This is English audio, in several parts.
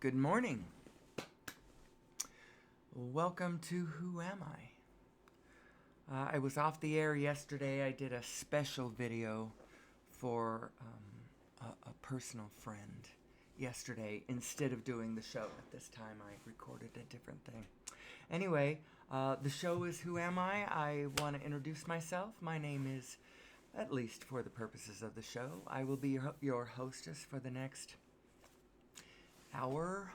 Good morning. Welcome to Who Am I? I was off the air yesterday. I did a special video for a personal friend yesterday. Instead of doing the show at this time, I recorded a different thing. Anyway, the show is Who Am I? I want to introduce myself. My name is, at least for the purposes of the show, I will be your hostess for the next hour,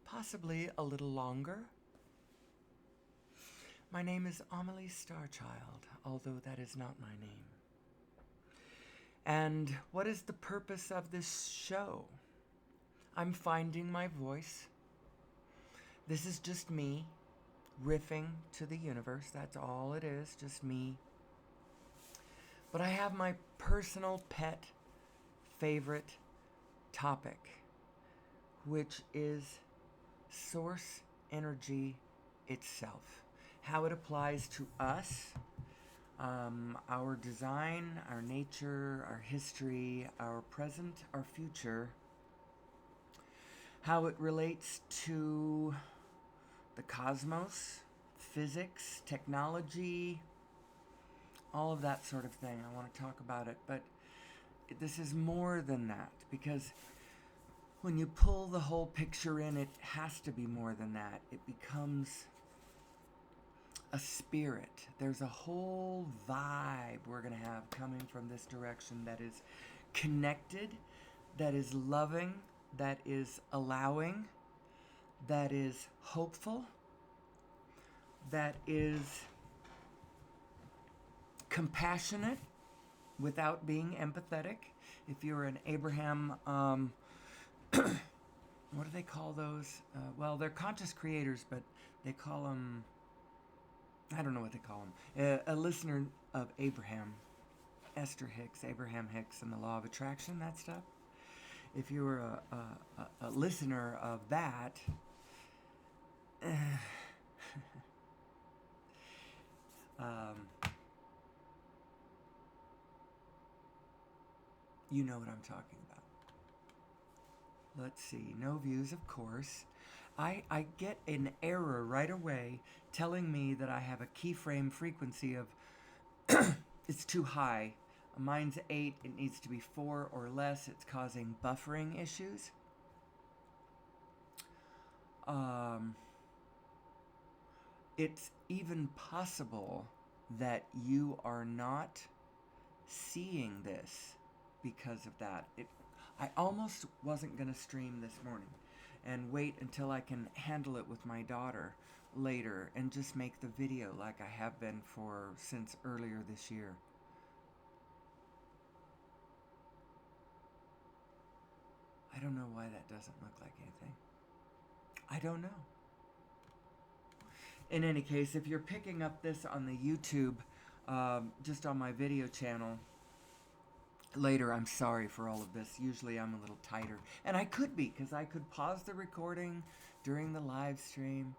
possibly a little longer. My name is Amelie Starchild, although that is not my name. And what is the purpose of this show? I'm finding my voice. This is just me riffing to the universe. That's all it is, just me. But I have my personal pet favorite topic, which is source energy itself. How it applies to us, our design, our nature, our history, our present, our future. How it relates to the cosmos, physics, technology, all of that sort of thing. I want to talk about it, but this is more than that, because when you pull the whole picture in, it has to be more than that. It becomes a spirit. There's a whole vibe we're going to have coming from this direction that is connected, that is loving, that is allowing, that is hopeful, that is compassionate without being empathetic. If you're an Abraham, what do they call those? Well, they're conscious creators, but they call them, I don't know what they call them. A listener of Abraham, Esther Hicks, Abraham Hicks, and the Law of Attraction, that stuff. If you were a listener of that, you know what I'm talking about. Let's see. No views, of course. I get an error right away telling me that I have a keyframe frequency of it's too high. Mine's 8. It needs to be 4 or less. It's causing buffering issues. It's even possible that you are not seeing this because of that. I almost wasn't going to stream this morning and wait until I can handle it with my daughter later and just make the video like I have been since earlier this year. I don't know why that doesn't look like anything. I don't know. In any case, if you're picking up this on the YouTube, just on my video channel, later, I'm sorry for all of this. Usually I'm a little tighter. And I could be, because I could pause the recording during the live stream.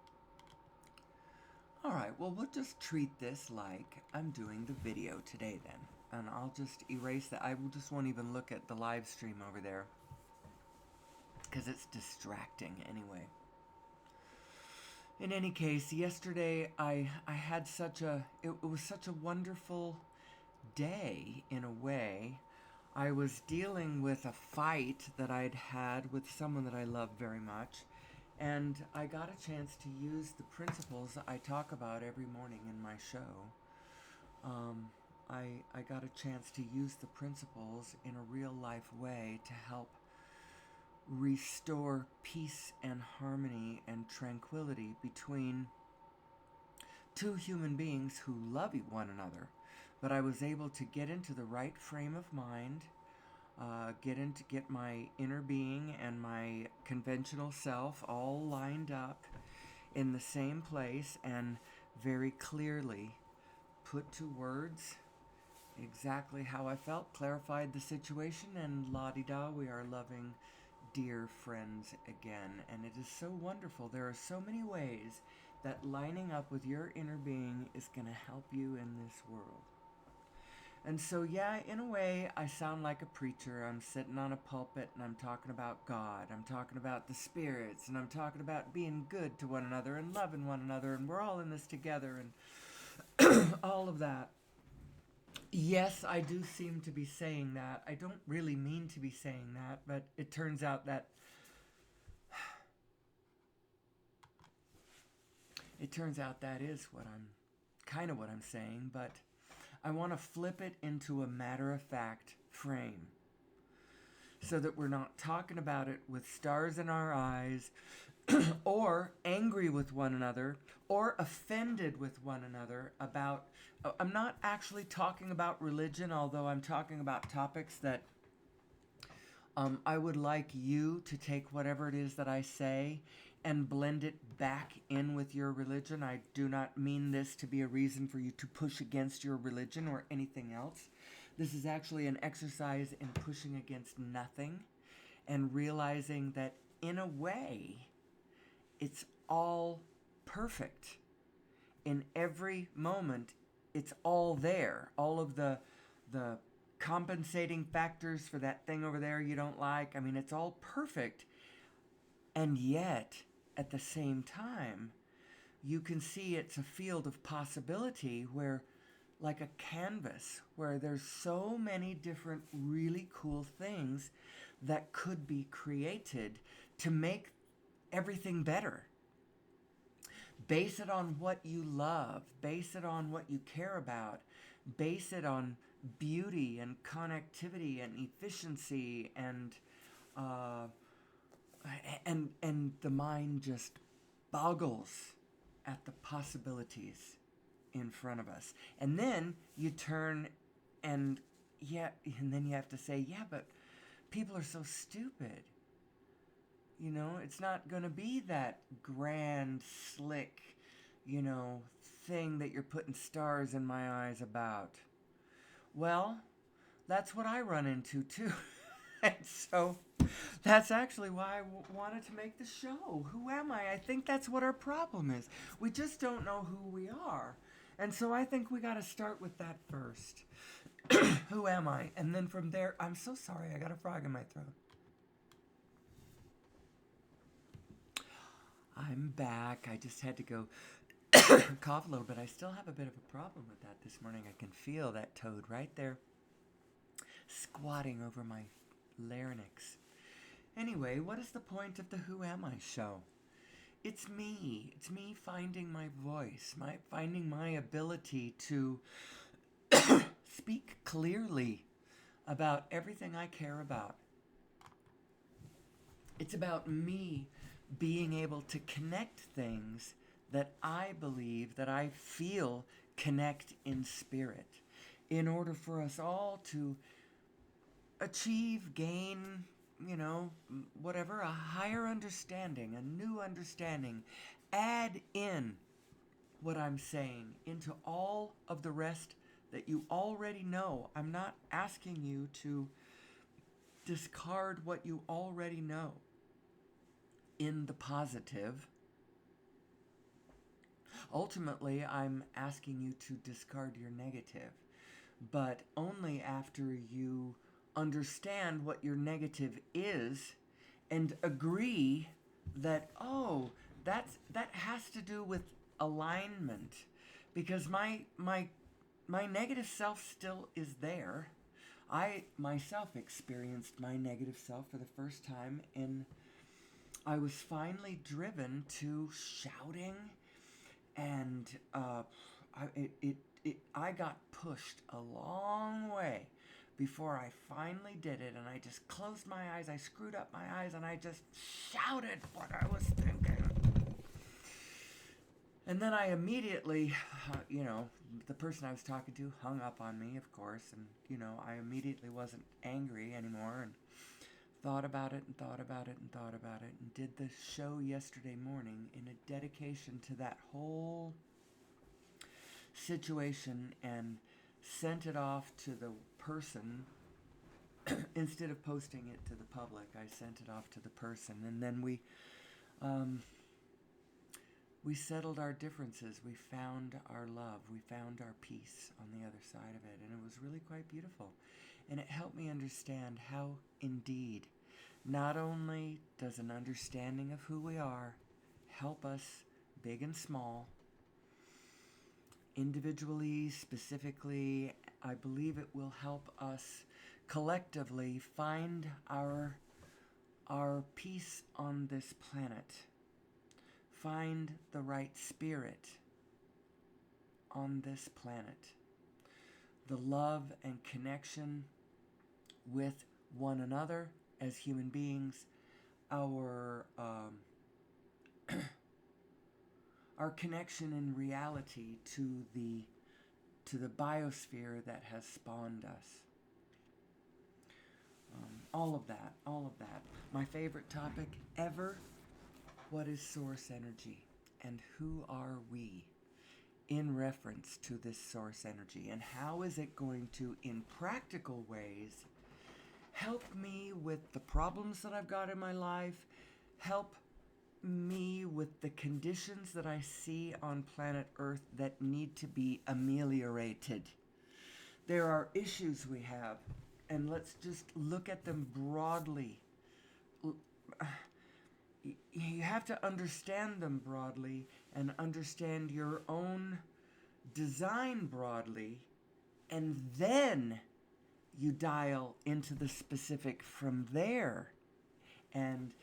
Alright, well, we'll just treat this like I'm doing the video today then. And I'll just erase that. I just won't even look at the live stream over there, because it's distracting anyway. In any case, yesterday I had it was such a wonderful day in a way. I was dealing with a fight that I'd had with someone that I love very much, and I got a chance to use the principles I talk about every morning in my show. I got a chance to use the principles in a real life way to help restore peace and harmony and tranquility between two human beings who love one another. But I was able to get into the right frame of mind, get my inner being and my conventional self all lined up in the same place, and very clearly put to words exactly how I felt, clarified the situation, and la-di-da, we are loving, dear friends again. And it is so wonderful. There are so many ways that lining up with your inner being is going to help you in this world. And so, yeah, in a way, I sound like a preacher. I'm sitting on a pulpit and I'm talking about God. I'm talking about the spirits and I'm talking about being good to one another and loving one another and we're all in this together and all of that. Yes, I do seem to be saying that. I don't really mean to be saying that, but it turns out that is what I'm kind of what I'm saying, but I want to flip it into a matter-of-fact frame so that we're not talking about it with stars in our eyes or angry with one another or offended with one another about. I'm not actually talking about religion, although I'm talking about topics that I would like you to take whatever it is that I say and blend it back in with your religion. I do not mean this to be a reason for you to push against your religion or anything else. This is actually an exercise in pushing against nothing and realizing that in a way, it's all perfect. In every moment, it's all there. All of the compensating factors for that thing over there you don't like. I mean, it's all perfect. And yet, at the same time, you can see it's a field of possibility where, like a canvas, where there's so many different really cool things that could be created to make everything better. Base it on what you love, base it on what you care about, base it on beauty and connectivity and efficiency uh, and the mind just boggles at the possibilities in front of us. And then you turn and and then you have to say, yeah, but people are so stupid. You know, it's not going to be that grand, slick, thing that you're putting stars in my eyes about. Well, that's what I run into too. And so that's actually why I wanted to make the show. Who am I? I think that's what our problem is. We just don't know who we are. And so I think we got to start with that first. Who am I? And then from there, I'm so sorry, I got a frog in my throat. I'm back. I just had to go cough a little bit. I still have a bit of a problem with that this morning. I can feel that toad right there squatting over my larynx. Anyway, what is the point of the Who Am I show? It's me. It's me finding my voice, finding my ability to speak clearly about everything I care about. It's about me being able to connect things that I believe, that I feel connect in spirit, in order for us all to achieve, gain, whatever, a higher understanding, a new understanding, add in what I'm saying into all of the rest that you already know. I'm not asking you to discard what you already know in the positive. Ultimately, I'm asking you to discard your negative, but only after you understand what your negative is and agree that, that has to do with alignment, because my negative self still is there. I myself experienced my negative self for the first time, and I was finally driven to shouting, and I got pushed a long way before I finally did it, and I just closed my eyes, I screwed up my eyes, and I just shouted what I was thinking. And then I immediately, the person I was talking to hung up on me, of course, and, I immediately wasn't angry anymore, and thought about it and thought about it and thought about it, and did the show yesterday morning in a dedication to that whole situation, and sent it off to the person. Instead of posting it to the public, I sent it off to the person, and then we we settled our differences. We found our love. We found our peace on the other side of it. And it was really quite beautiful. And it helped me understand how, indeed, not only does an understanding of who we are help us, big and small, individually, specifically, I believe it will help us collectively find our peace on this planet. Find the right spirit on this planet. The love and connection with one another as human beings, our our connection in reality to the biosphere that has spawned us. All of that. My favorite topic ever: what is source energy, and who are we in reference to this source energy, and how is it going to, in practical ways, help me with the problems that I've got in my life, help me with the conditions that I see on planet Earth that need to be ameliorated. There are issues we have, and let's just look at them broadly. You have to understand them broadly and understand your own design broadly, and then you dial into the specific from there. And,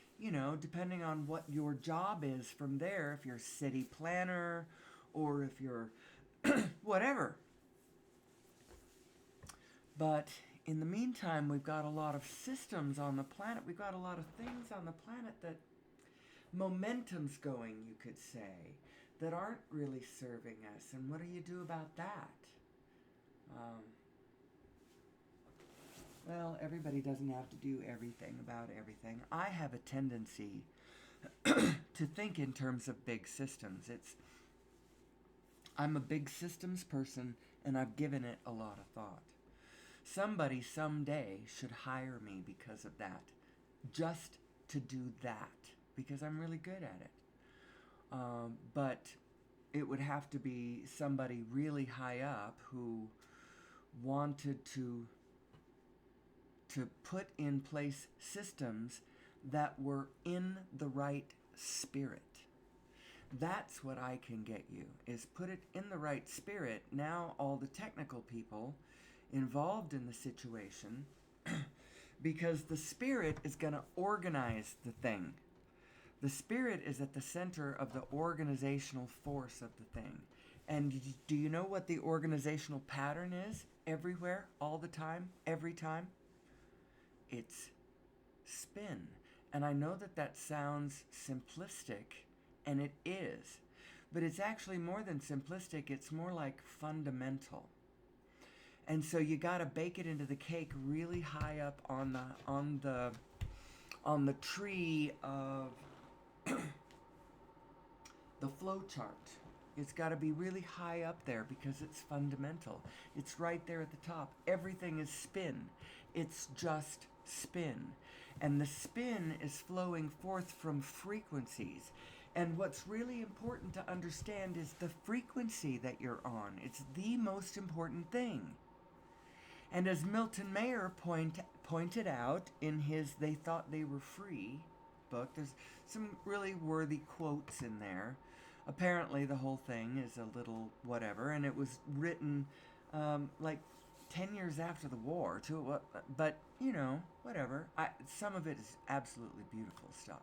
depending on what your job is from there, if you're a city planner or if you're whatever. But in the meantime, we've got a lot of systems on the planet. We've got a lot of things on the planet that momentum's going, you could say, that aren't really serving us. And what do you do about that? Well, everybody doesn't have to do everything about everything. I have a tendency to think in terms of big systems. I'm a big systems person, and I've given it a lot of thought. Somebody someday should hire me because of that, just to do that, because I'm really good at it. But it would have to be somebody really high up who wanted to put in place systems that were in the right spirit. That's what I can get you, is put it in the right spirit. Now all the technical people involved in the situation, because the spirit is going to organize the thing. The spirit is at the center of the organizational force of the thing. And do you know what the organizational pattern is? Everywhere, all the time, every time? It's spin. And I know that sounds simplistic, and it is. But it's actually more than simplistic. It's more like fundamental. And so you got to bake it into the cake really high up on the tree of the flow chart. It's got to be really high up there because it's fundamental. It's right there at the top. Everything is spin. It's just spin. And the spin is flowing forth from frequencies. And what's really important to understand is the frequency that you're on. It's the most important thing. And as Milton Mayer pointed out in his They Thought They Were Free book, there's some really worthy quotes in there. Apparently the whole thing is a little whatever, and it was written like 10 years after the war, too. But, whatever. Some of it is absolutely beautiful stuff.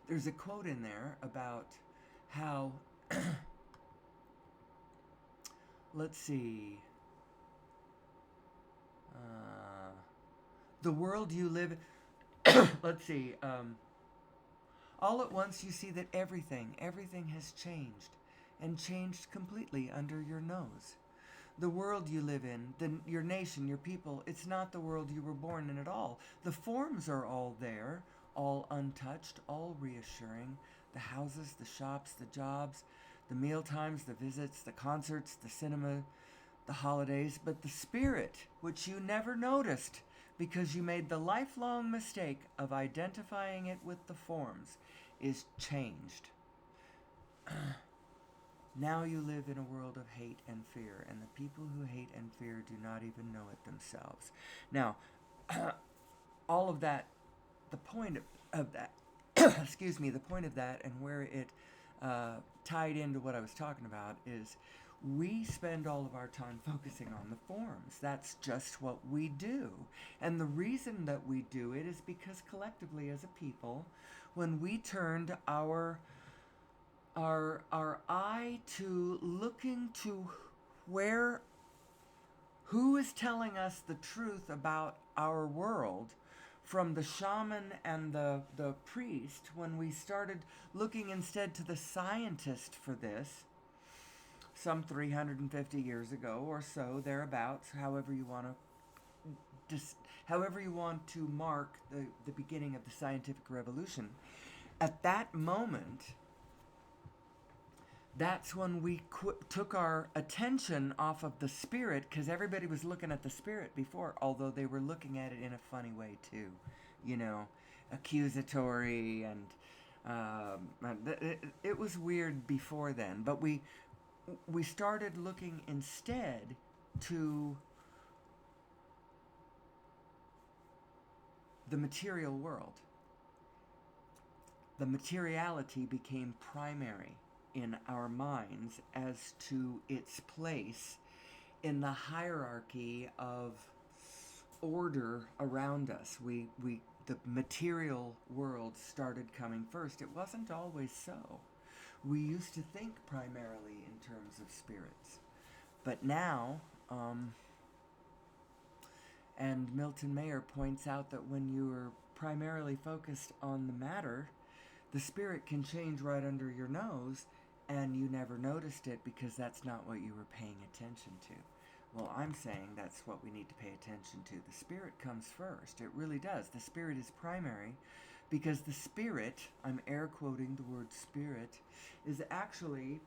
There's a quote in there about how, let's see, the world you live in, let's see, all at once you see that everything has changed, and changed completely under your nose. The world you live in, your nation, your people, it's not the world you were born in at all. The forms are all there, all untouched, all reassuring. The houses, the shops, the jobs, the meal times, the visits, the concerts, the cinema, the holidays, but the spirit, which you never noticed because you made the lifelong mistake of identifying it with the forms, is changed. Now you live in a world of hate and fear, and the people who hate and fear do not even know it themselves. Now, all of that, the point of that, excuse me, the point of that and where it tied into what I was talking about is we spend all of our time focusing on the forms. That's just what we do. And the reason that we do it is because collectively as a people, when we turned our eye to looking to where who is telling us the truth about our world from the shaman and the priest, when we started looking instead to the scientist for this, some 350 years ago or so, thereabouts, however you want to mark the beginning of the scientific revolution, at that moment, that's when we took our attention off of the spirit, because everybody was looking at the spirit before, although they were looking at it in a funny way too, you know, accusatory, and it was weird before then. But we started looking instead to the material world. The materiality became primary in our minds as to its place in the hierarchy of order around us. The material world started coming first. It wasn't always so. We used to think primarily in terms of spirits. But now, and Milton Mayer points out that when you are primarily focused on the matter, the spirit can change right under your nose, and you never noticed it because that's not what you were paying attention to. Well, I'm saying that's what we need to pay attention to. The spirit comes first. It really does. The spirit is primary because the spirit, I'm air quoting the word spirit, is actually,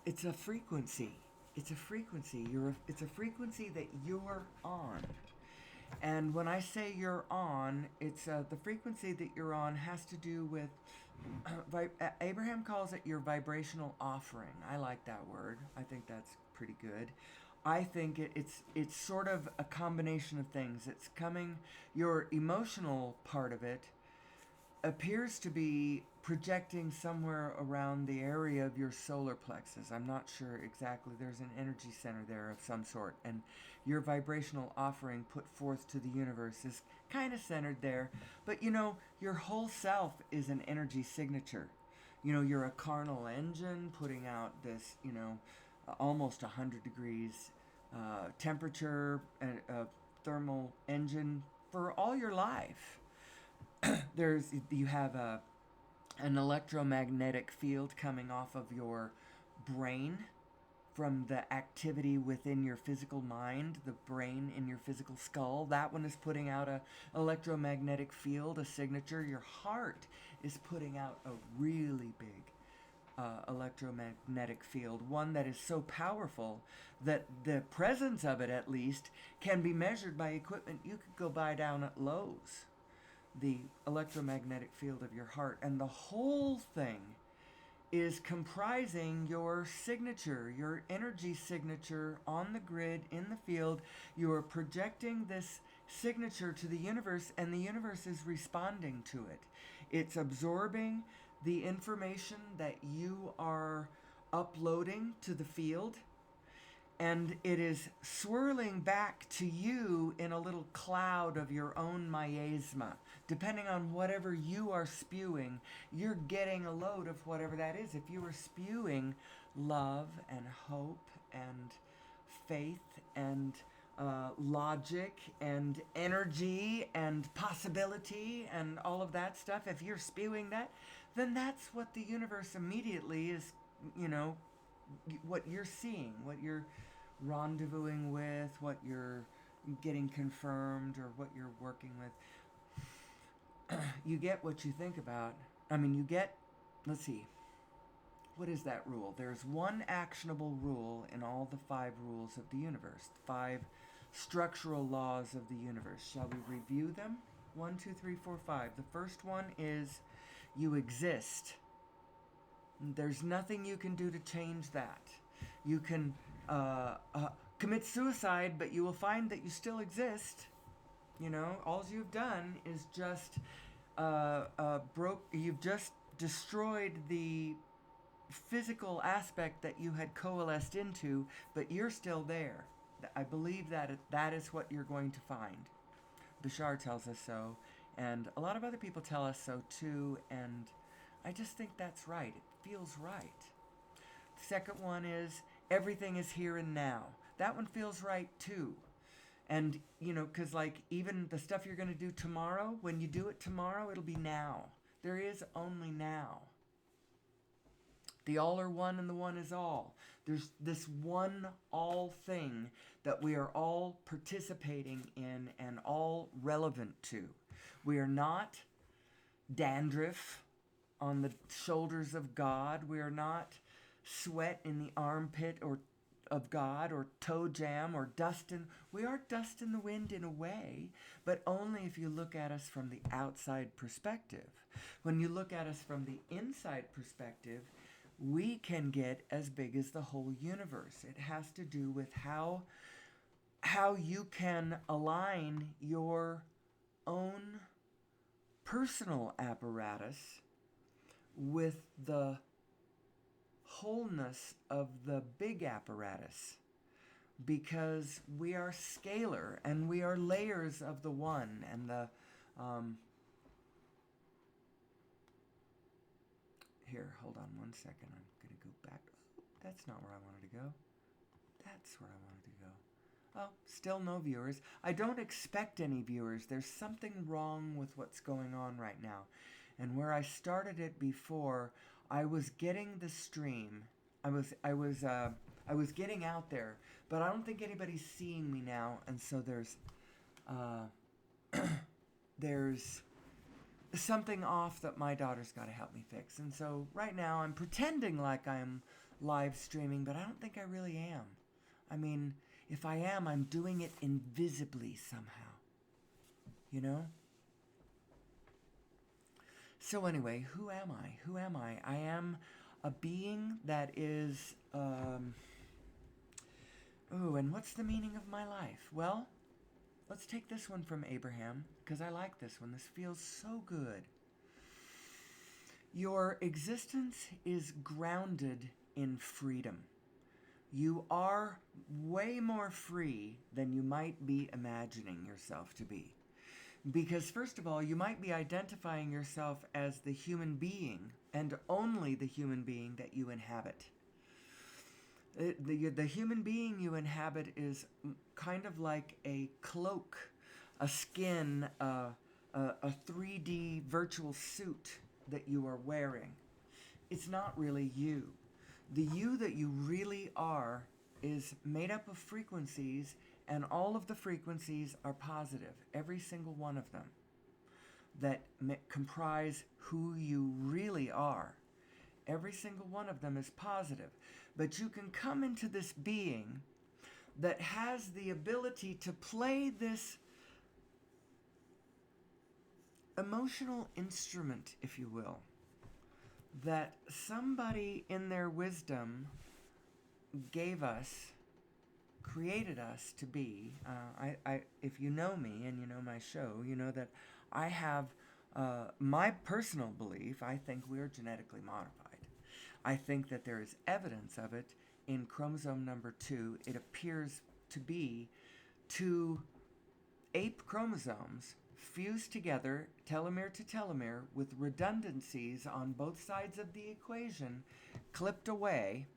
it's a frequency. It's a frequency. It's a frequency that you're on. And when I say you're on, it's the frequency that you're on has to do with, Abraham calls it your vibrational offering. I like that word. I think that's pretty good. I think it's sort of a combination of things. It's coming, your emotional part of it appears to be projecting somewhere around the area of your solar plexus. I'm not sure exactly. There's an energy center there of some sort. And your vibrational offering put forth to the universe is kind of centered there. But you know, your whole self is an energy signature. You know, you're a carnal engine putting out this, you know, almost 100 degrees temperature, thermal engine for all your life. You have an electromagnetic field coming off of your brain from the activity within your physical mind, the brain in your physical skull. That one is putting out a electromagnetic field, a signature. Your heart is putting out a really big electromagnetic field, one that is so powerful that the presence of it, at least, can be measured by equipment you could go buy down at Lowe's. The electromagnetic field of your heart, and the whole thing is comprising your signature, your energy signature on the grid in the field. You are projecting this signature to the universe, and the universe is responding to it. It's absorbing the information that you are uploading to the field, and it is swirling back to you in a little cloud of your own miasma. Depending on whatever you are spewing, you're getting a load of whatever that is. If you are spewing love and hope and faith and logic and energy and possibility and all of that stuff, if you're spewing that, then that's what the universe immediately is, you know, what you're seeing, what you're rendezvousing with, what you're getting confirmed, or what you're working with. You get what you think about. I mean, you get, let's see, what is that rule? There's one actionable rule in all the 5 rules of the universe, 5 structural laws of the universe. Shall we review them? 1, 2, 3, 4, 5. The first one is You exist. There's nothing you can do to change that. You can commit suicide, but you will find that you still exist. You know, all you've done is just you've just destroyed the physical aspect that you had coalesced into, but you're still there. I believe that that is what you're going to find. Bashar tells us so, and a lot of other people tell us so too, and I just think that's right. It feels right. The second one is everything is here and now. That one feels right too. And, you know, because like even the stuff you're going to do tomorrow, when you do it tomorrow, it'll be now. There is only now. The all are one and the one is all. There's this one all thing that we are all participating in and all relevant to. We are not dandruff on the shoulders of God. We are not sweat in the armpit or of God, or toe jam, or dust in. We are dust in the wind in a way, but only if you look at us from the outside perspective. When you look at us from the inside perspective, we can get as big as the whole universe. It has to do with how you can align your own personal apparatus with the wholeness of the big apparatus, because we are scalar and we are layers of the one. And the here, hold on one second, I'm gonna go back. Oh, that's not where I wanted to go. That's where I wanted to go. Oh, still no viewers. I don't expect any viewers. There's something wrong with what's going on right now. And where I started it before, I was getting the stream. I was getting out there, but I don't think anybody's seeing me now, and so there's something off that my daughter's got to help me fix. And so right now I'm pretending like I'm live streaming, but I don't think I really am. I mean, if I am, I'm doing it invisibly somehow. You know? So anyway, who am I? Who am I? I am a being that is, and what's the meaning of my life? Well, let's take this one from Abraham, because I like this one. This feels so good. Your existence is grounded in freedom. You are way more free than you might be imagining yourself to be. Because first of all, you might be identifying yourself as the human being, and only the human being that you inhabit. The human being you inhabit is kind of like a cloak, a skin, a 3D virtual suit that you are wearing. It's not really you. The you that you really are is made up of frequencies, and all of the frequencies are positive, every single one of them, that comprise who you really are. Every single one of them is positive. But you can come into this being that has the ability to play this emotional instrument, if you will, that somebody in their wisdom gave us, created us to be. If you know me and you know my show, you know that I have my personal belief. I think we are genetically modified. I think that there is evidence of it in chromosome number 2. It appears to be 2 ape chromosomes fused together, telomere to telomere, with redundancies on both sides of the equation clipped away,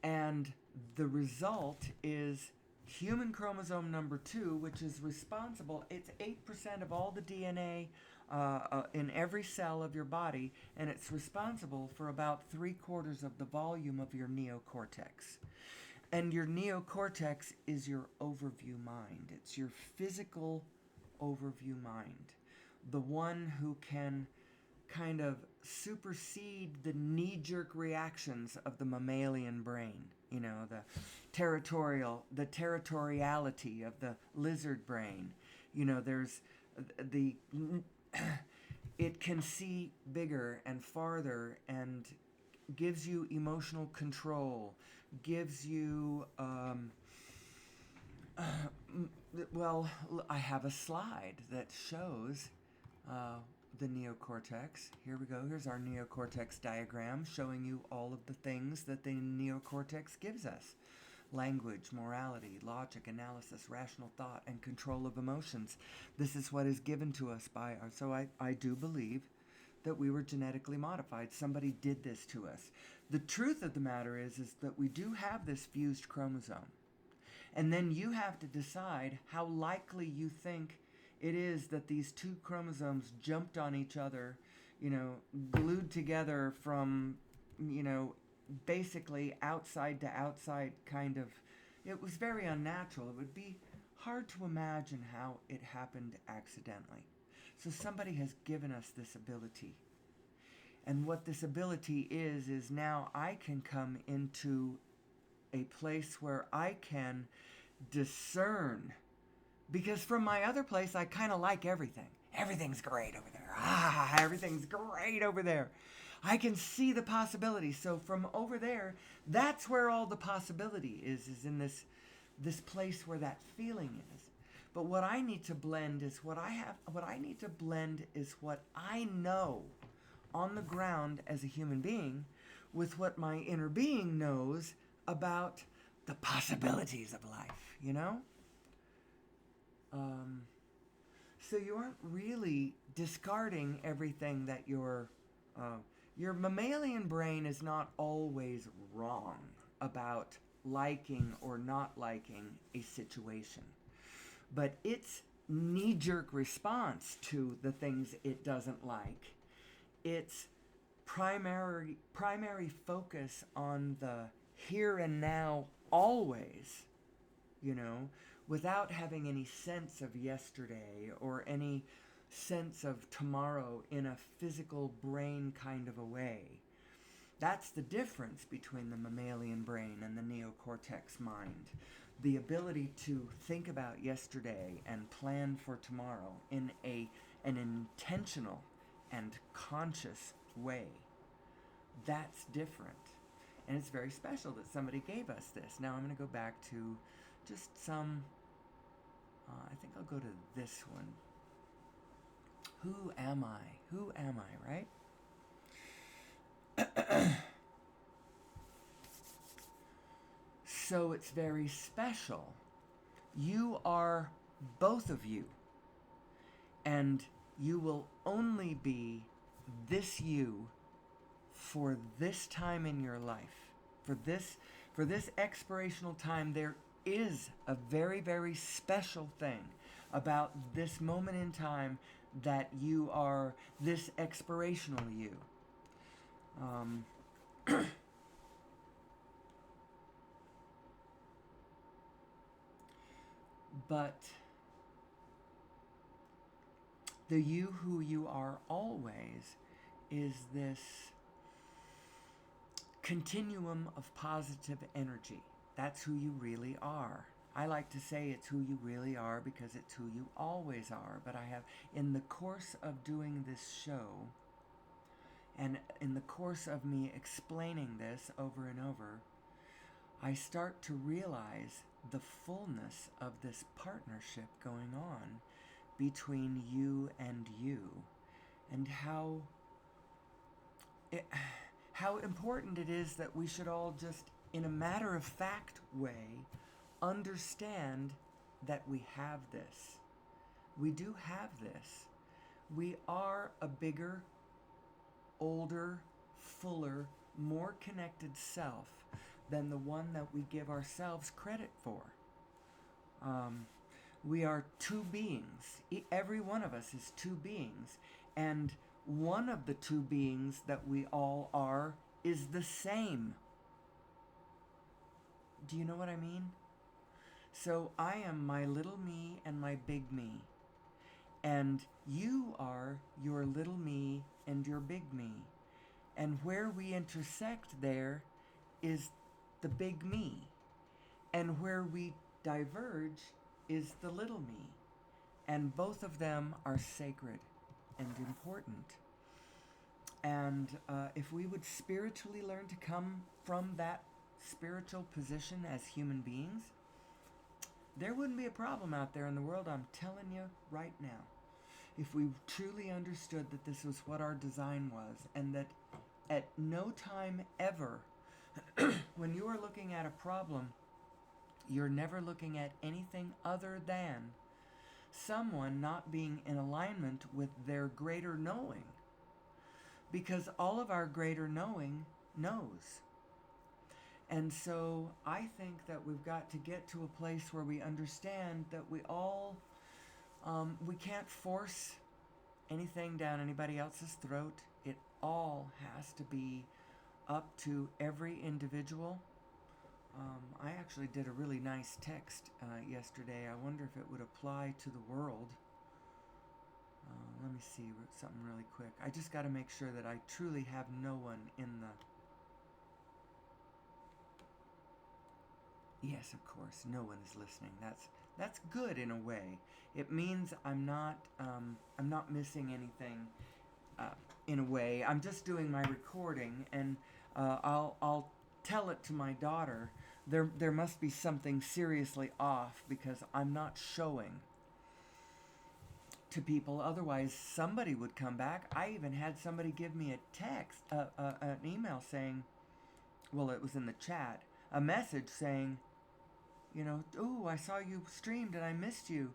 and the result is human chromosome number 2, which is responsible. It's 8% of all the DNA in every cell of your body, and it's responsible for about 3/4 of the volume of your neocortex. And your neocortex is your overview mind. It's your physical overview mind, the one who can kind of supersede the knee-jerk reactions of the mammalian brain. You know, the territoriality of the lizard brain. You know, there's the It can see bigger and farther and gives you emotional control, gives you, well, I have a slide that shows uh, the neocortex. Here we go. Here's our neocortex diagram showing you all of the things that the neocortex gives us: language, morality, logic, analysis, rational thought, and control of emotions. This is what is given to us by our. So I do believe that we were genetically modified. Somebody did this to us. The truth of the matter is that we do have this fused chromosome. And then you have to decide how likely you think it is that these two chromosomes jumped on each other, glued together from, basically outside to outside kind of. It was very unnatural. It would be hard to imagine how it happened accidentally. So somebody has given us this ability. And what this ability is now I can come into a place where I can discern. Because from my other place, I kind of like everything. Everything's great over there. Everything's great over there. I can see the possibilities. So from over there, that's where all the possibility is in this place where that feeling is. But what I need to blend is what I need to blend is what I know on the ground as a human being with what my inner being knows about the possibilities of life, So you aren't really discarding everything that your mammalian brain is not always wrong about liking or not liking a situation. But its knee-jerk response to the things it doesn't like, its primary focus on the here and now always, without having any sense of yesterday or any sense of tomorrow in a physical brain kind of a way. That's the difference between the mammalian brain and the neocortex mind. The ability to think about yesterday and plan for tomorrow in an intentional and conscious way. That's different. And it's very special that somebody gave us this. Now I'm going to go back to just some, I think I'll go to this one. Who am I? Who am I, right? So it's very special. You are both of you. And you will only be this you for this time in your life. For this expirational time, there is a very, very special thing about this moment in time that you are this expirational you. But the you who you are always is this continuum of positive energy. That's who you really are. I like to say it's who you really are because it's who you always are. But I have, in the course of doing this show, and in the course of me explaining this over and over, I start to realize the fullness of this partnership going on between you and you, and how important it is that we should all just, in a matter-of-fact way, understand that we have this. We do have this. We are a bigger, older, fuller, more connected self than the one that we give ourselves credit for. We are two beings. Every one of us is two beings. And one of the two beings that we all are is the same. Do you know what I mean? So I am my little me and my big me. And you are your little me and your big me. And where we intersect there is the big me. And where we diverge is the little me. And both of them are sacred. and important. And if we would spiritually learn to come from that spiritual position as human beings, there wouldn't be a problem out there in the world, I'm telling you right now. If we truly understood that this was what our design was, and that at no time ever, when you are looking at a problem, you're never looking at anything other than someone not being in alignment with their greater knowing. Because all of our greater knowing knows. And so I think that we've got to get to a place where we understand that we can't force anything down anybody else's throat. It all has to be up to every individual. I actually did a really nice text yesterday. I wonder if it would apply to the world. Let me see something really quick. I just got to make sure that I truly have no one in the... Yes, of course, no one is listening. That's good in a way. It means I'm not missing anything. In a way, I'm just doing my recording, and I'll tell it to my daughter. There must be something seriously off because I'm not showing to people. Otherwise, somebody would come back. I even had somebody give me a text, an email saying, well, it was in the chat, a message saying, "Ooh, I saw you streamed and I missed you.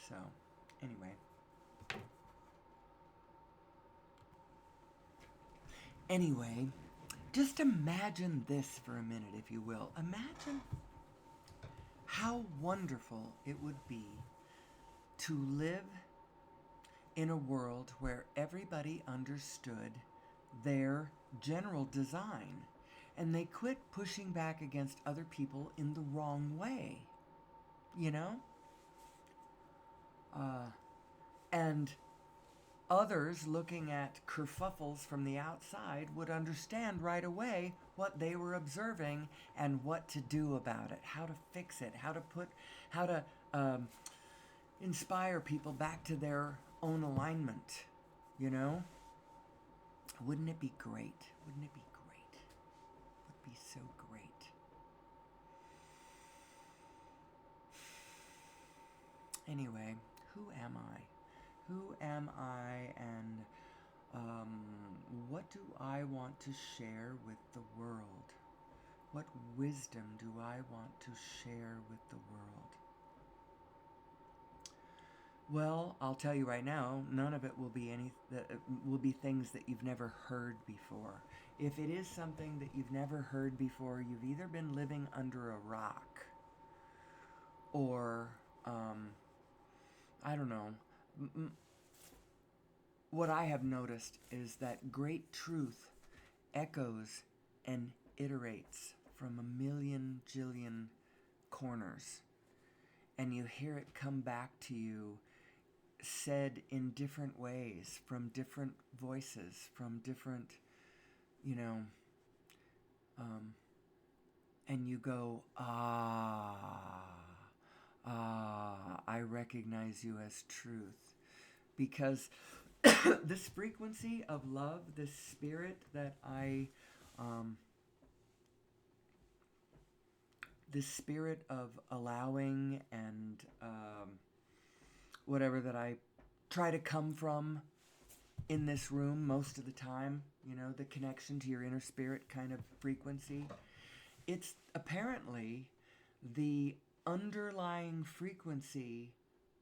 So, anyway. Anyway, just imagine this for a minute, if you will. Imagine how wonderful it would be to live in a world where everybody understood their general design and they quit pushing back against other people in the wrong way. And others looking at kerfuffles from the outside would understand right away what they were observing and what to do about it, how to fix it, how to inspire people back to their own alignment, Wouldn't it be great? Wouldn't it be great? It would be so great. Anyway, who am I? Who am I, and what do I want to share with the world? What wisdom do I want to share with the world? Well, I'll tell you right now, none of it will be things that you've never heard before. If it is something that you've never heard before, you've either been living under a rock, or I don't know. What I have noticed is that great truth echoes and iterates from a million jillion corners, and you hear it come back to you said in different ways, from different voices, from different, and you go, I recognize you as truth. Because this frequency of love, this spirit that this spirit of allowing and whatever that I try to come from in this room most of the time, the connection to your inner spirit kind of frequency, it's apparently the underlying frequency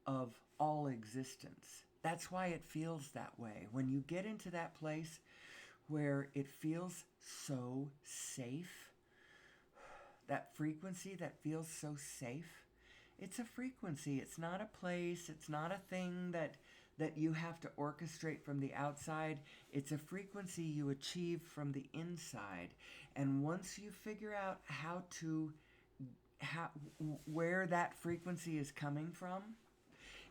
of all existence. That's why it feels that way. When you get into that place where it feels so safe, that frequency that feels so safe, it's a frequency. It's not a place. It's not a thing that you have to orchestrate from the outside. It's a frequency you achieve from the inside. And once you figure out where that frequency is coming from,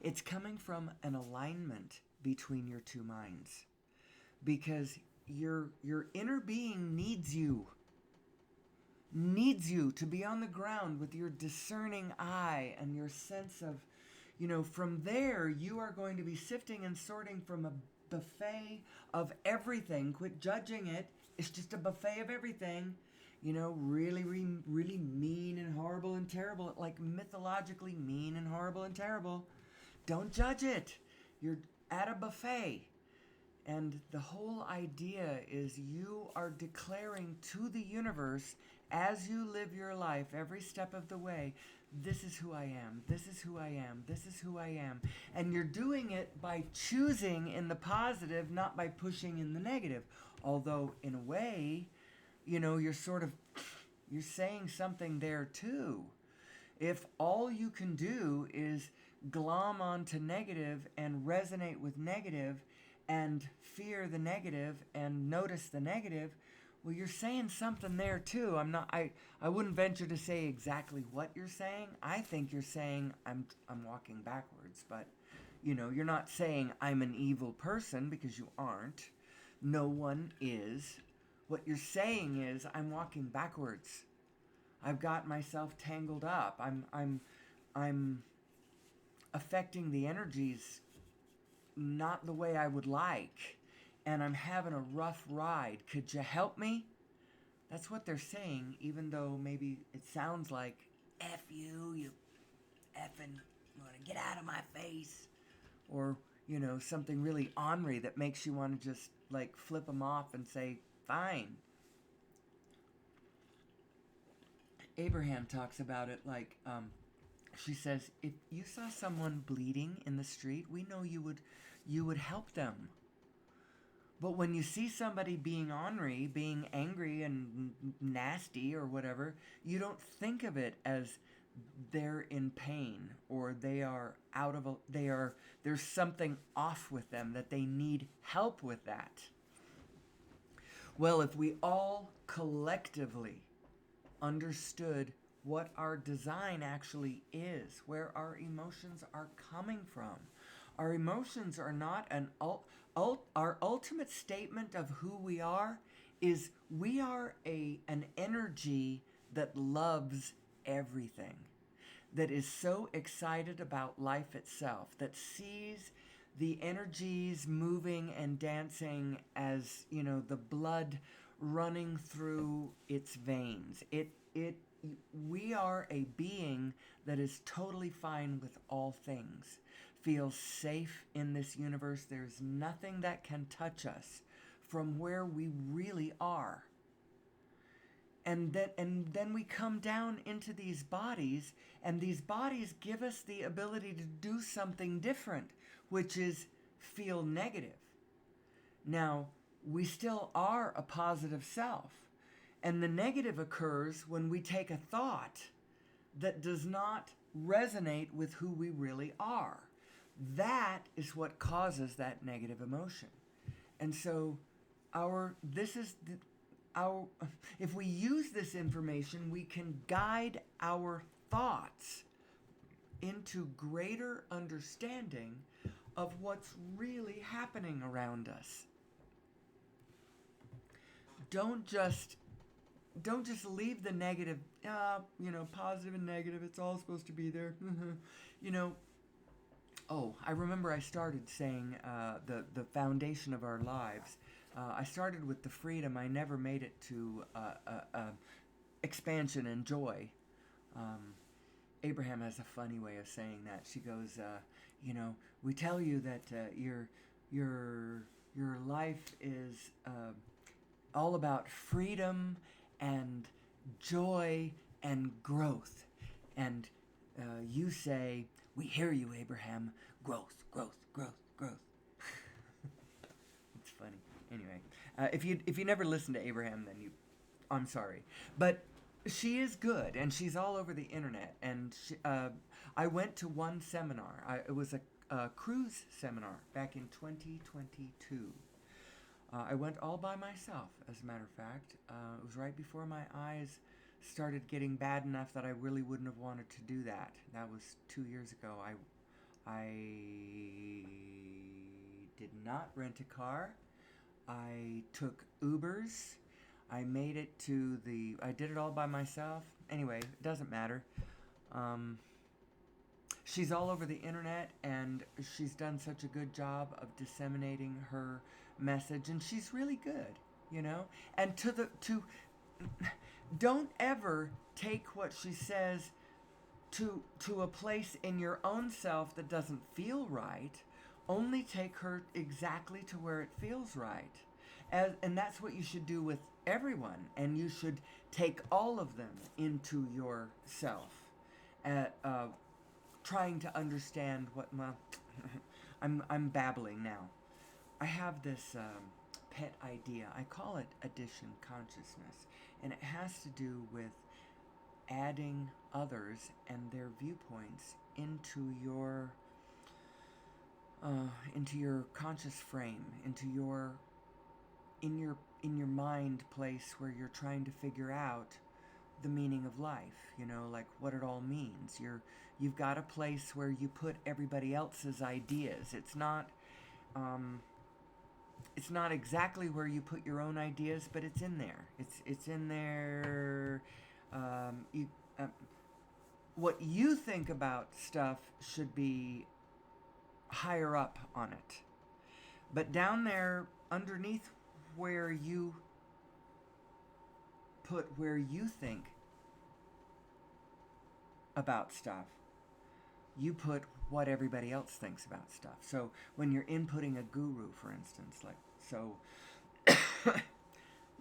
it's coming from an alignment between your two minds. Because your inner being needs you. needs you to be on the ground with your discerning eye and your sense of, from there you are going to be sifting and sorting from a buffet of everything. Quit judging it. It's just a buffet of everything. Really, really mean and horrible and terrible, like mythologically mean and horrible and terrible. Don't judge it. You're at a buffet. And the whole idea is you are declaring to the universe as you live your life every step of the way, this is who I am, this is who I am, this is who I am. And you're doing it by choosing in the positive, not by pushing in the negative. Although, in a way, you're you're saying something there too. If all you can do is glom onto negative and resonate with negative and fear the negative and notice the negative, well, you're saying something there too. I wouldn't venture to say exactly what you're saying. I think you're saying I'm walking backwards, but you're not saying I'm an evil person, because you aren't. No one is. What you're saying is I'm walking backwards. I've got myself tangled up. I'm affecting the energies not the way I would like, and I'm having a rough ride. Could you help me? That's what they're saying, even though maybe it sounds like F you effing want to get out of my face, or something really ornery that makes you want to just like flip them off and say fine. Abraham talks about it like, she says, if you saw someone bleeding in the street, we know you would help them. But when you see somebody being ornery, being angry and nasty or whatever, you don't think of it as they're in pain, or there's something off with them, that they need help with that. Well, if we all collectively understood what our design actually is, where our emotions are coming from. Our emotions are not our ultimate statement of who we are is we are an energy that loves everything, that is so excited about life itself, that sees the energies moving and dancing as, the blood running through its veins. We are a being that is totally fine with all things, feels safe in this universe. There's nothing that can touch us from where we really are. And then we come down into these bodies, and these bodies give us the ability to do something different, which is feel negative. Now, we still are a positive self. And the negative occurs when we take a thought that does not resonate with who we really are. That is what causes that negative emotion. And so if we use this information, we can guide our thoughts into greater understanding of what's really happening around us. Don't just leave the negative, positive and negative, it's all supposed to be there. I remember I started saying the foundation of our lives. I started with the freedom. I never made it to expansion and joy. Abraham has a funny way of saying that. She goes, we tell you that your life is all about freedom and joy and growth. And you say, we hear you, Abraham, growth, growth, growth, growth. It's funny. Anyway, if you never listen to Abraham, then I'm sorry. But she is good, and she's all over the internet. And I went to one seminar. It was a cruise seminar back in 2022. I went all by myself, as a matter of fact. It was right before my eyes started getting bad enough that I really wouldn't have wanted to do that. That was 2 years ago. I did not rent a car. I took Ubers. I made it to I did it all by myself. Anyway, it doesn't matter. Um, she's all over the internet, and she's done such a good job of disseminating her message, and she's really good, you know? And don't ever take what she says to a place in your own self that doesn't feel right. Only take her exactly to where it feels right. And that's what you should do with everyone. And you should take all of them into yourself. Trying to understand what, well, I'm babbling now. I have this pet idea. I call it addition consciousness. And it has to do with adding others and their viewpoints into your conscious frame, in your mind place where you're trying to figure out the meaning of life, like what it all means. You've got a place where you put everybody else's ideas. It's not exactly where you put your own ideas, but it's in there. It's in there. Um, you, uh, what you think about stuff should be higher up on it, but down there underneath where you put where you think about stuff, you put what everybody else thinks about stuff. So when you're inputting a guru, for instance,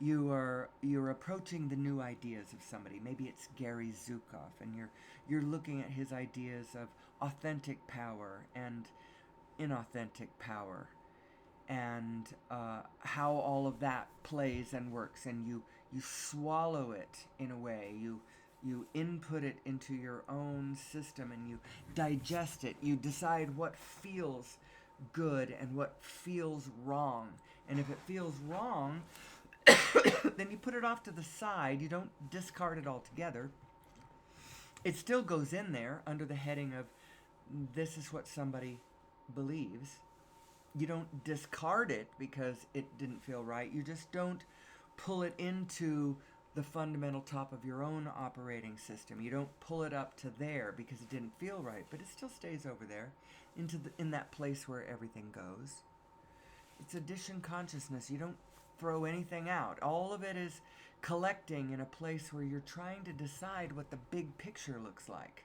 you're approaching the new ideas of somebody. Maybe it's Gary Zukav, and you're looking at his ideas of authentic power and inauthentic power, and how all of that plays and works, and you swallow it in a way. You input it into your own system, and you digest it. You decide what feels good and what feels wrong. And if it feels wrong, then you put it off to the side. You don't discard it altogether. It still goes in there under the heading of, this is what somebody believes. You don't discard it because it didn't feel right. You just don't pull it into the fundamental top of your own operating system. You don't pull it up to there because it didn't feel right, but it still stays over there in that place where everything goes. It's addition consciousness. You don't throw anything out. All of it is collecting in a place where you're trying to decide what the big picture looks like,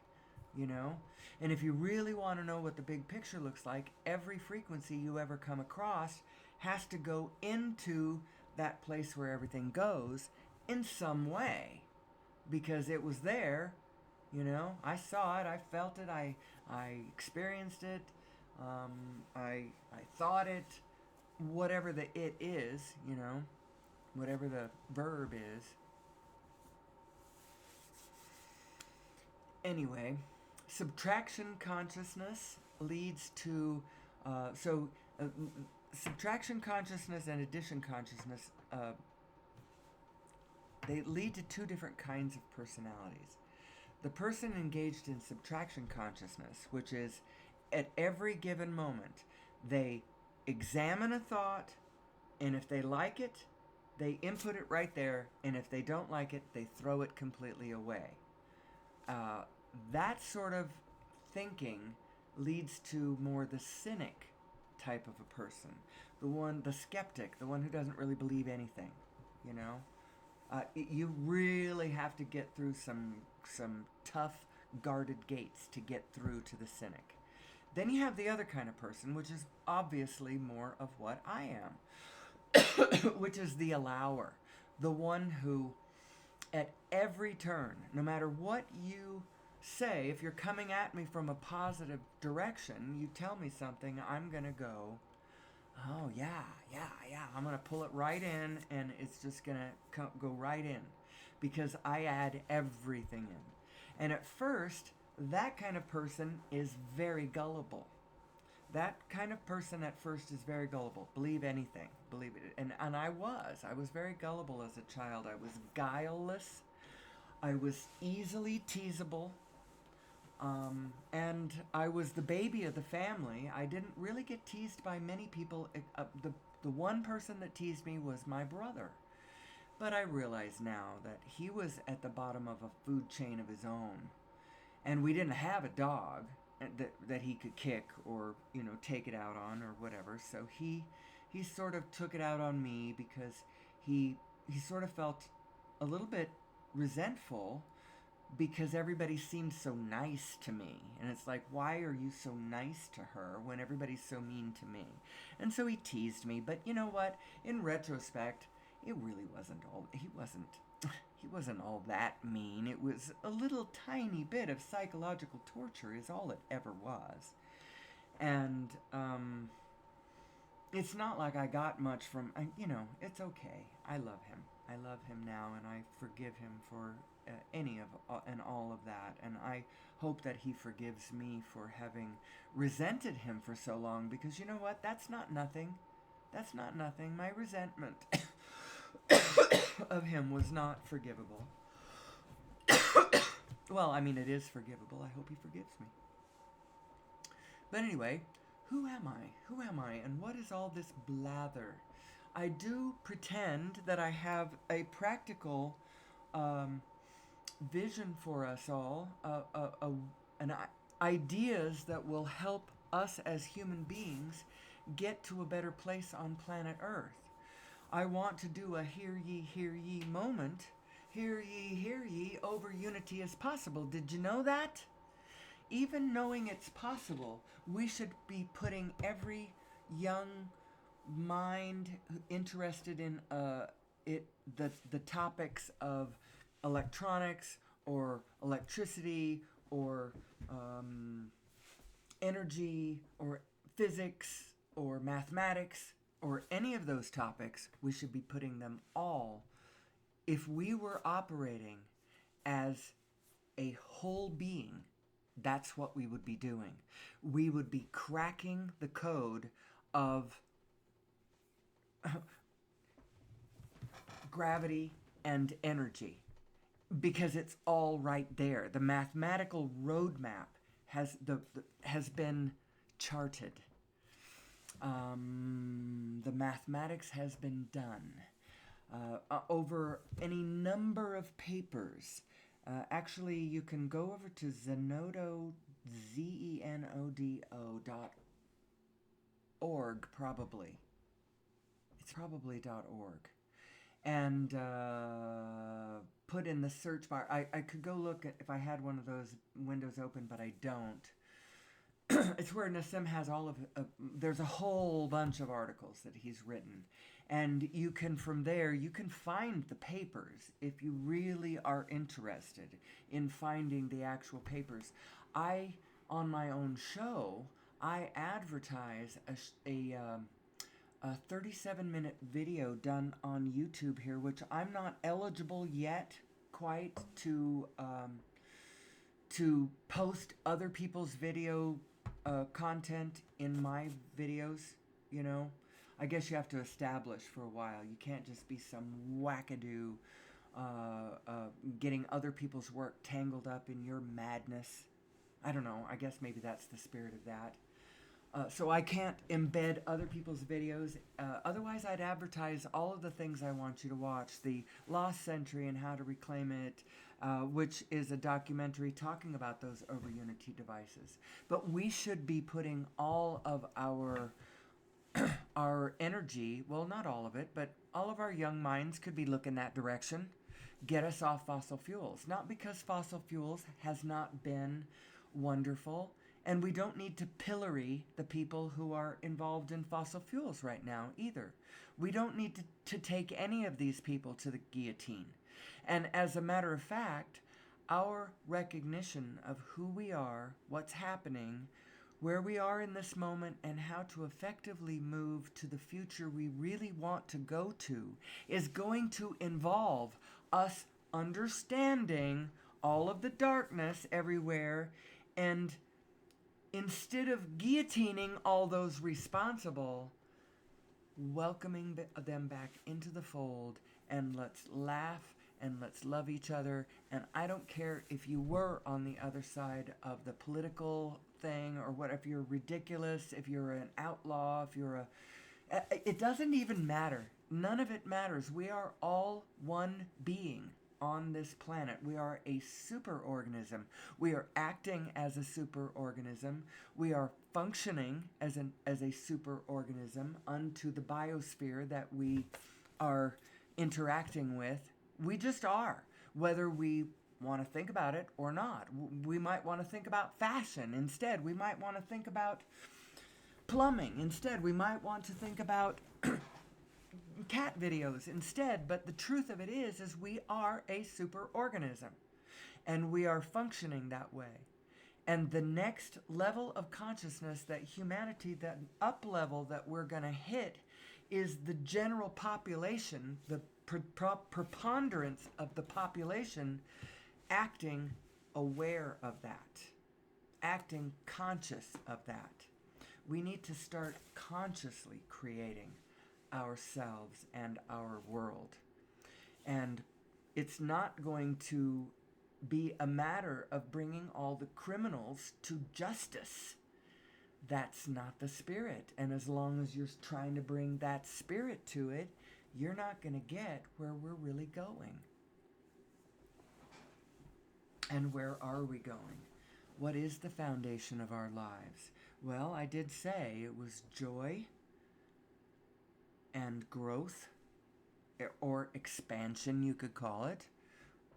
And if you really want to know what the big picture looks like, every frequency you ever come across has to go into that place where everything goes in some way, because it was there. I saw it, I felt it, I experienced it, I thought it, whatever the it is, whatever the verb is. Anyway, subtraction consciousness leads to subtraction consciousness and addition consciousness, they lead to two different kinds of personalities. The person engaged in subtraction consciousness, which is at every given moment, they examine a thought, and if they like it, they input it right there, and if they don't like it, they throw it completely away. That sort of thinking leads to more the cynic type of a person, the skeptic, the one who doesn't really believe anything, You really have to get through some tough, guarded gates to get through to the cynic. Then you have the other kind of person, which is obviously more of what I am, which is the allower, the one who, at every turn, no matter what you say, if you're coming at me from a positive direction, you tell me something, I'm going to go, oh, yeah, I'm going to pull it right in, and it's just going to go right in, because I add everything in. And at first, that kind of person is very gullible. That kind of person at first is very gullible. Believe anything. Believe it. And I was very gullible as a child. I was guileless. I was easily teasable. And I was the baby of the family. I didn't really get teased by many people. The one person that teased me was my brother. But I realize now that he was at the bottom of a food chain of his own, and we didn't have a dog that he could kick or take it out on or whatever. So he sort of took it out on me because he sort of felt a little bit resentful because everybody seemed so nice to me. And it's like, why are you so nice to her when everybody's so mean to me? And so he teased me. But you know what? In retrospect, it really wasn't all. He wasn't all that mean. It was a little tiny bit of psychological torture, is all it ever was. And it's not like I got much from. It's okay. I love him. I love him now, and I forgive him for any of and all of that. And I hope that he forgives me for having resented him for so long. Because you know what? That's not nothing. That's not nothing. My resentment of him was not forgivable. Well, I mean, it is forgivable. I hope he forgives me. But anyway, who am I? Who am I? And what is all this blather? I do pretend that I have a practical vision for us all, ideas that will help us as human beings get to a better place on planet Earth. I want to do a hear ye moment. Hear ye, over unity is possible. Did you know that? Even knowing it's possible, we should be putting every young mind interested in the topics of electronics or electricity or energy or physics or mathematics or any of those topics. We should be putting them all. If we were operating as a whole being, that's what we would be doing. We would be cracking the code of gravity and energy, because it's all right there. The mathematical roadmap has been charted. The mathematics has been done over any number of papers. Actually, you can go over to Zenodo, ZENODO.org, probably. It's probably .org. And put in the search bar. I could go look at if I had one of those windows open, but I don't. It's where Nassim has all of there's a whole bunch of articles that he's written. And you can, from there, you can find the papers if you really are interested in finding the actual papers. On my own show, I advertise a 37-minute video done on YouTube here, which I'm not eligible yet quite to post other people's video content in my videos, I guess you have to establish for a while. You can't just be some wackadoo getting other people's work tangled up in your madness. I don't know. I guess maybe that's the spirit of that. So I can't embed other people's videos. Otherwise, I'd advertise all of the things I want you to watch. The Lost Century and How to Reclaim It, which is a documentary talking about those over Unity devices. But we should be putting all of our energy, well, not all of it, but all of our young minds could be looking that direction. Get us off fossil fuels. Not because fossil fuels has not been wonderful, and we don't need to pillory the people who are involved in fossil fuels right now either. We don't need to take any of these people to the guillotine. And as a matter of fact, our recognition of who we are, what's happening, where we are in this moment, and how to effectively move to the future we really want to go to is going to involve us understanding all of the darkness everywhere, and instead of guillotining all those responsible, welcoming them back into the fold, and let's laugh and let's love each other. And I don't care if you were on the other side of the political thing, or what, if you're ridiculous, if you're an outlaw, if you're it doesn't even matter. None of it matters. We are all one being on this planet. We are a superorganism. We are acting as a superorganism. We are functioning as a superorganism unto the biosphere that we are interacting with. We just are, whether we want to think about it or not. We might want to think about fashion instead. We might want to think about plumbing instead. We might want to think about cat videos instead. But the truth of it is we are a superorganism, and we are functioning that way. And the next level of consciousness that humanity, that up level that we're going to hit, is the general population, the preponderance of the population acting aware of that, acting conscious of that. We need to start consciously creating ourselves and our world. And it's not going to be a matter of bringing all the criminals to justice. That's not the spirit. And as long as you're trying to bring that spirit to it, you're not going to get where we're really going. And where are we going? What is the foundation of our lives? Well, I did say it was joy and growth, or expansion, you could call it,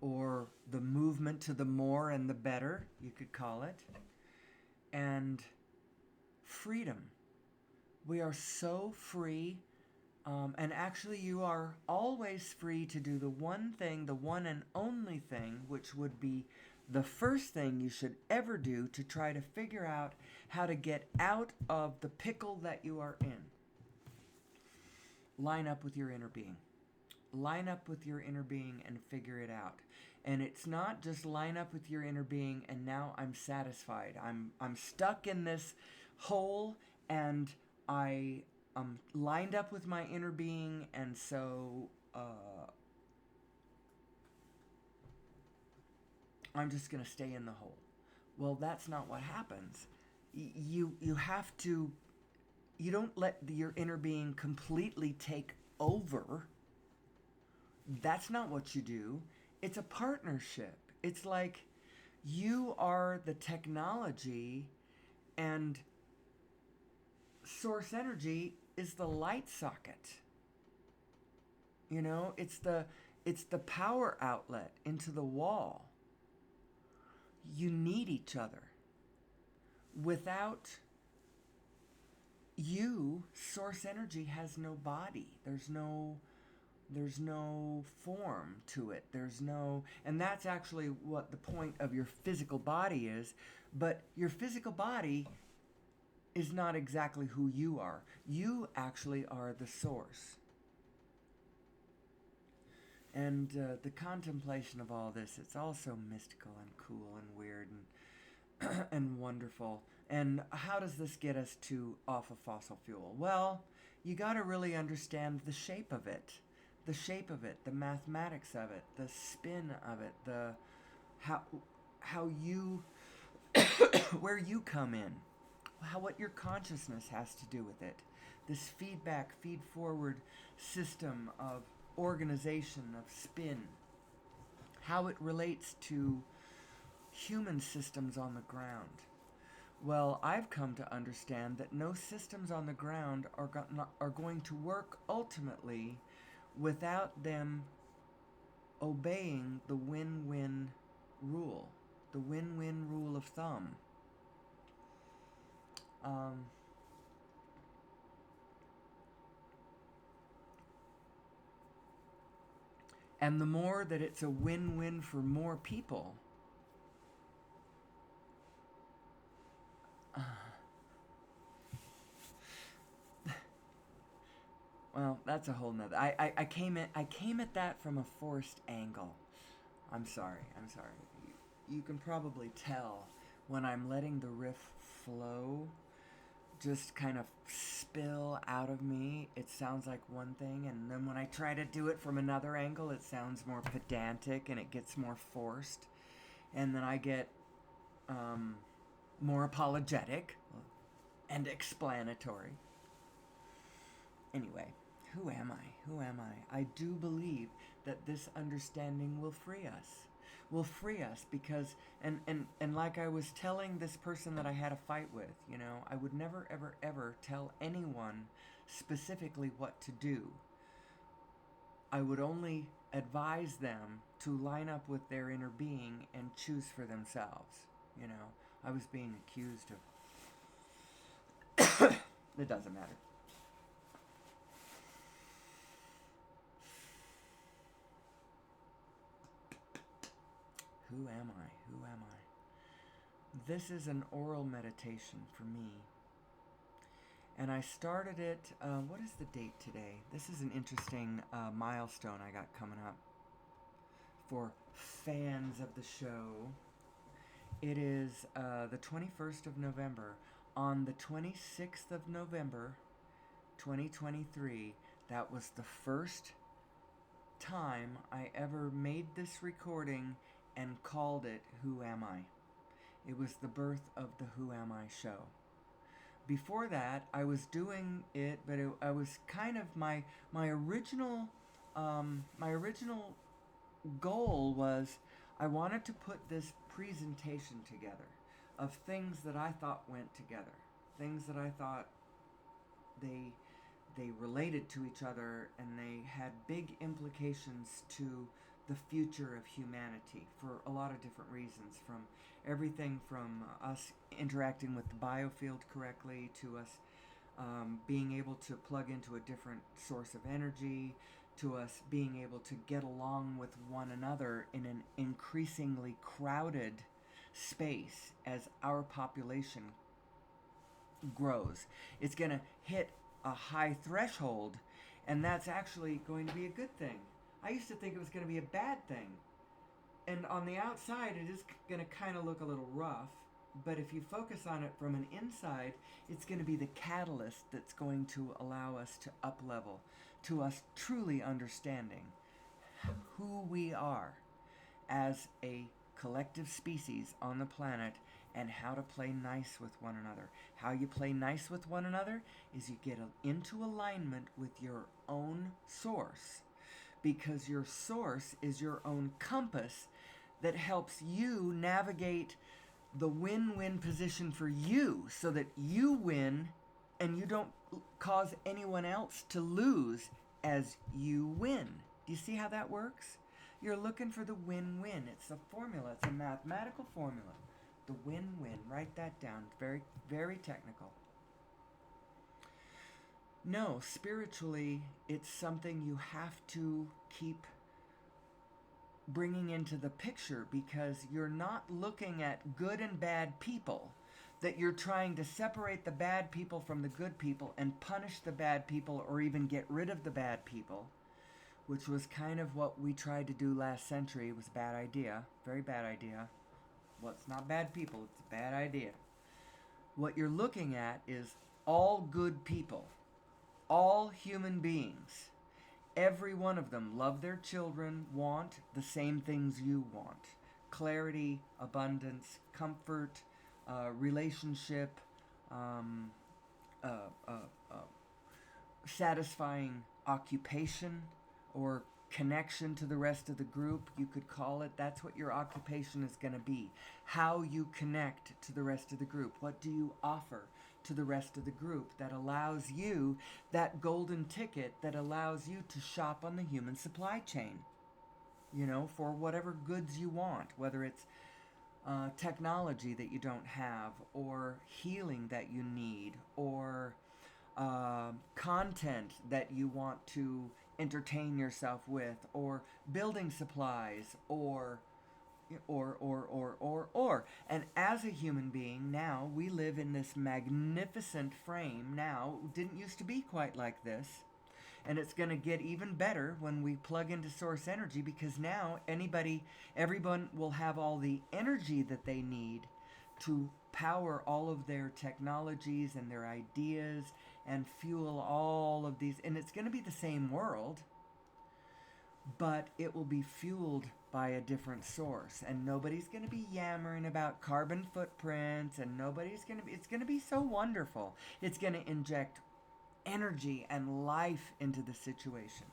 or the movement to the more and the better, you could call it, and freedom. We are so free, and actually you are always free to do the one thing, the one and only thing, which would be the first thing you should ever do to try to figure out how to get out of the pickle that you are in. Line up with your inner being. Line up with your inner being and figure it out. And it's not just line up with your inner being and now I'm satisfied. I'm stuck in this hole and I am lined up with my inner being, and so I'm just going to stay in the hole. Well, that's not what happens. You have to, you don't let your inner being completely take over. That's not what you do. It's a partnership. It's like you are the technology and source energy is the light socket. You know, it's the power outlet into the wall. You need each other. Without you, source energy has no body. There's no form to it. And that's actually what the point of your physical body is. But your physical body is not exactly who you are. You actually are the source. And the contemplation of all this, it's all so mystical and cool and weird and and wonderful. And how does this get us off of fossil fuel? Well, you got to really understand the shape of it. The shape of it, the mathematics of it, the spin of it, the how you where you come in, what your consciousness has to do with it. This feedback, feed forward system of organization, of spin, how it relates to human systems on the ground. Well, I've come to understand that no systems on the ground are going to work ultimately without them obeying the win-win rule, the win-win rule of thumb. And the more that it's a win-win for more people, well, that's a whole nother. I came at that from a forced angle. I'm sorry. You can probably tell when I'm letting the riff flow, just kind of spill out of me. It sounds like one thing, and then when I try to do it from another angle, it sounds more pedantic and it gets more forced. And then I get more apologetic and explanatory. Anyway, who am I? Who am I? I do believe that this understanding will free us. Will free us because, and like I was telling this person that I had a fight with, I would never, ever, ever tell anyone specifically what to do. I would only advise them to line up with their inner being and choose for themselves. I was being accused of. It doesn't matter. Who am I? Who am I? This is an oral meditation for me. And I started it, what is the date today? This is an interesting milestone I got coming up for fans of the show. It is the 21st of November. On the 26th of November, 2023, that was the first time I ever made this recording and called it Who Am I? It was the birth of the Who Am I show. Before that, I was doing it, but I was kind of my original goal was I wanted to put this presentation together of things that I thought went together, things that I thought they related to each other, and they had big implications to the future of humanity for a lot of different reasons, from everything from us interacting with the biofield correctly to us being able to plug into a different source of energy, to us being able to get along with one another in an increasingly crowded space as our population grows. It's going to hit a high threshold, and that's actually going to be a good thing. I used to think it was going to be a bad thing. And on the outside, it is going to kind of look a little rough. But if you focus on it from an inside, it's going to be the catalyst that's going to allow us to up-level, to us truly understanding who we are as a collective species on the planet and how to play nice with one another. How you play nice with one another is you get into alignment with your own source, because your source is your own compass that helps you navigate the win-win position for you so that you win and you don't cause anyone else to lose as you win. Do you see how that works? You're looking for the win-win. It's a formula. It's a mathematical formula. The win-win. Write that down. Very, very technical. No, spiritually, it's something you have to keep bringing into the picture, because you're not looking at good and bad people, that you're trying to separate the bad people from the good people and punish the bad people or even get rid of the bad people, which was kind of what we tried to do last century. It was a bad idea, very bad idea. Well, it's not bad people, it's a bad idea. What you're looking at is all good people, all human beings. Every one of them love their children, want the same things you want. Clarity, abundance, comfort, relationship, satisfying occupation or connection to the rest of the group, you could call it. That's what your occupation is going to be. How you connect to the rest of the group. What do you offer to the rest of the group that allows you that golden ticket that allows you to shop on the human supply chain, for whatever goods you want, whether it's technology that you don't have, or healing that you need, or content that you want to entertain yourself with, or building supplies, or. And as a human being, now we live in this magnificent frame. Now, it didn't used to be quite like this. And it's going to get even better when we plug into source energy, because now everyone will have all the energy that they need to power all of their technologies and their ideas and fuel all of these. And it's going to be the same world, but it will be fueled by a different source, and nobody's going to be yammering about carbon footprints, and it's going to be so wonderful. It's going to inject energy and life into the situation.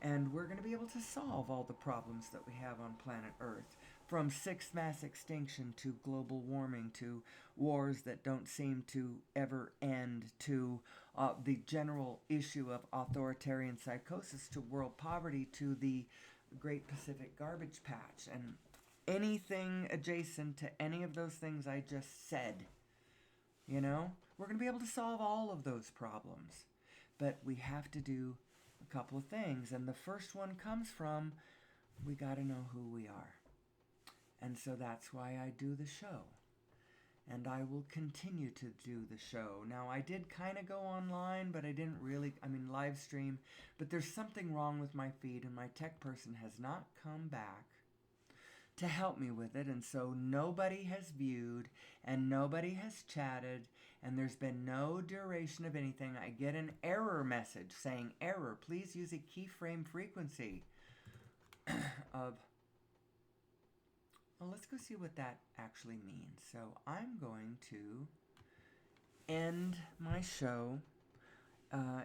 And we're going to be able to solve all the problems that we have on planet Earth, from sixth mass extinction to global warming to wars that don't seem to ever end to the general issue of authoritarian psychosis to world poverty to the Great Pacific Garbage Patch and anything adjacent to any of those things I just said. You know, we're going to be able to solve all of those problems. But we have to do a couple of things. And the first one comes from we got to know who we are. And so that's why I do the show. And I will continue to do the show. Now, I did kind of go online, but I didn't really, live stream. But there's something wrong with my feed, and my tech person has not come back to help me with it. And so nobody has viewed, and nobody has chatted, and there's been no duration of anything. I get an error message saying, error, please use a keyframe frequency of... Well, let's go see what that actually means. So I'm going to end my show.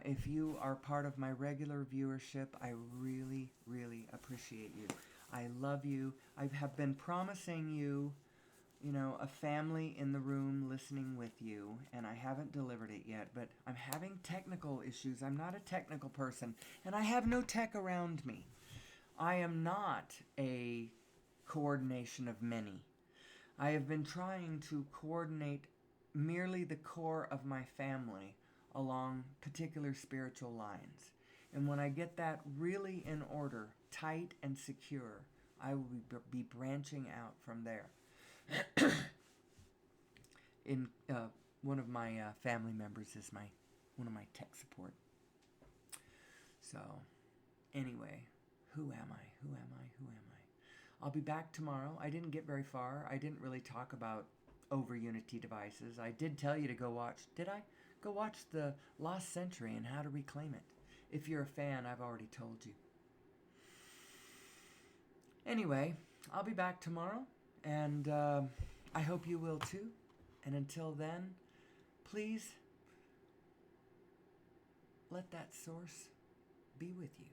If you are part of my regular viewership, I really, really appreciate you. I love you. I have been promising you, a family in the room listening with you, and I haven't delivered it yet, but I'm having technical issues. I'm not a technical person, and I have no tech around me. I am not a coordination of many. I have been trying to coordinate merely the core of my family along particular spiritual lines. And when I get that really in order, tight and secure, I will be branching out from there. In one of my family members is one of my tech support. So, anyway, who am I? Who am I? Who am I? I'll be back tomorrow. I didn't get very far. I didn't really talk about over Unity devices. I did tell you to go watch. Did I? Go watch The Lost Century and How to Reclaim It. If you're a fan, I've already told you. Anyway, I'll be back tomorrow, and I hope you will too. And until then, please let that source be with you.